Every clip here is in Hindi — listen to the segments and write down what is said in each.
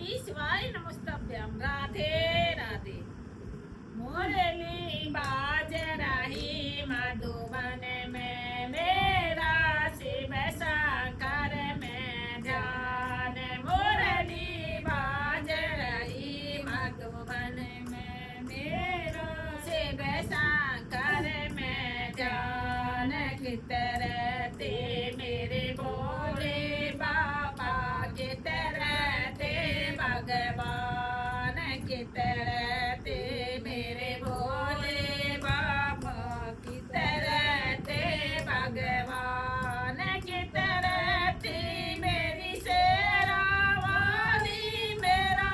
नमः शिवाय नमस्तभ्यम राधे राधे। मुरली बाज रही मधुबन में मेरा शिव शंकर में ध्यान। मुरली बाज रही मधुबन में मेरा शिव शंकर में ध्यान। कित रहते मेरे भोले बाबा, कित रहते भगवान, कित रहते मेरे भोले बाबा, कित रहते भगवान, कित रहती मेरी शेरा वाली, मेरा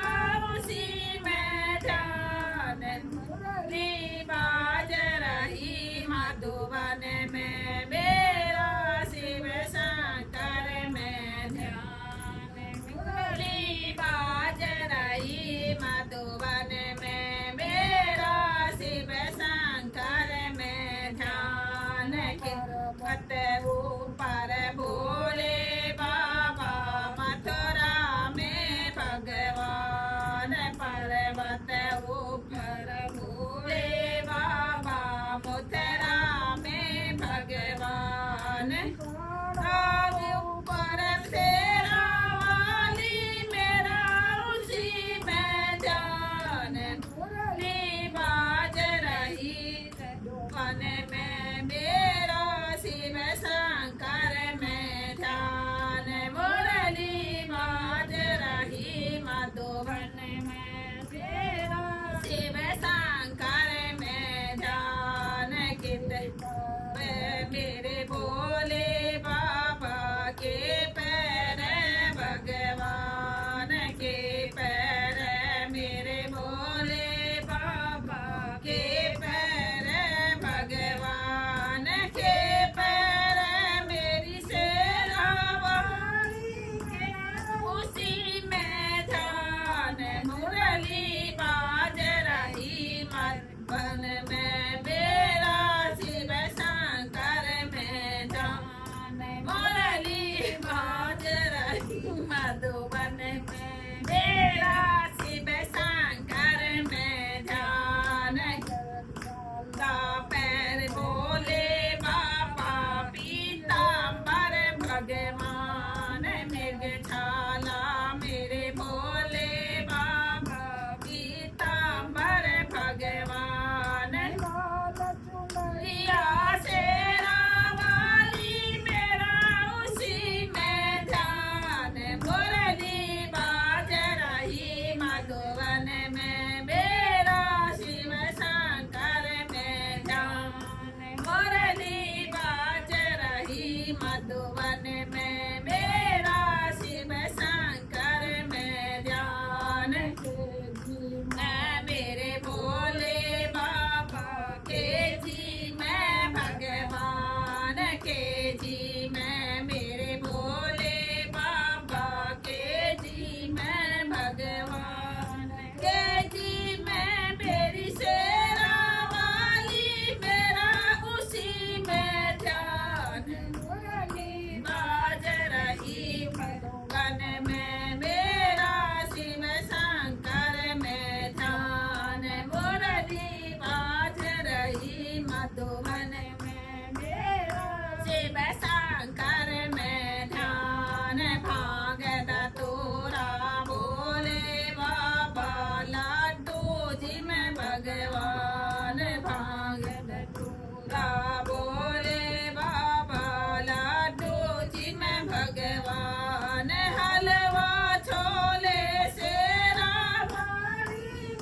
उसी में ध्यान। मुरली बाज रही मधुबन में मेरा शिव शंकर में ध्यान। मुरली बाज रही मधुबन में मेरा शिव शंकर में ध्यान। कित ऊपर भोले बाबा, मथुरा में भगवान, पर्वत ऊपर भोले बाबा, मथुरा में भगवान। राज ऊपर तेरा वाली, मेरा उसी में ध्यान। मुरली बाज रही वन में मेरा शिव शंकर में ध्यान। मुरली बाज रही मधुबन में मेरा शिव शंकर में ध्यान। कित मेरे भोले बाबा के पैर भगवान, के पैर मेरे भोले बाबा, के पैर भगवान, के पैर मेरी शेरा वाली, उसी में ध्यान। मुरली बाज रही मधुबन में मेरा शिव शंकर में ध्यान। मुरली बाज रही मधुबन में मेरा शिव शंकर में ध्यान। का पैर भोले बाबा, पीताम्बर भगवान, मृग छाला मेरे भोले बाबा, पीताम्बर भगवान। या शेरा वाली, मेरा उसी में ध्यान। मुरली बाज रही मधुबन में मेरा शिव शंकर में ध्यान। मुरली बाज रही मधुबन में मेरा शिव शंकर में ध्यान। मैं मेरे भोले बाबा के जी मैं भगवान, के जी मैं मेरे भोले बाबा, के जी मैं भगवान, के जी मैं मेरी शेरा वाली, मेरा उसी में ध्यान। मुरली बाज रही मधुबन में मेरा शिव शंकर में ध्यान। मुरली बाज रही मधुबन में मेरा शिव शंकर में ध्यान। भाग दतूरा भोले बाबा, लाडू जी में भगवान, भाग दतूरा भोले बाबा, लाडू जी में भगवान। हलवा छोले शेरा वाली,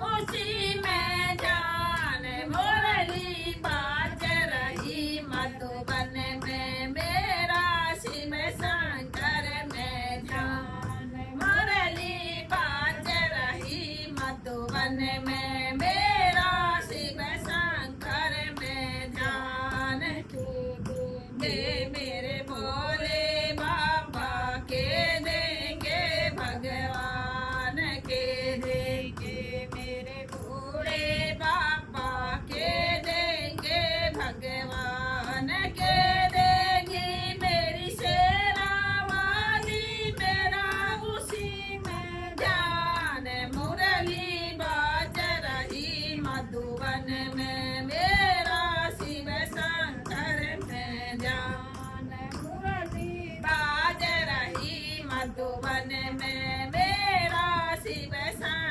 उसी में ध्यान। मुरली बाज रही मधुबन में मेरा शिव शंकर में ध्यान। मुरली बाज रही मधुबन में मेरा शिव शंकर में ध्यान। दे मेरे भोले बाबा, के देंगे भगवान, के देंगे मेरे भोले बाबा, के देंगे भगवान, के देंगी मेरी शेरा वाली, मेरा उसी में मन में मेरा शिव सा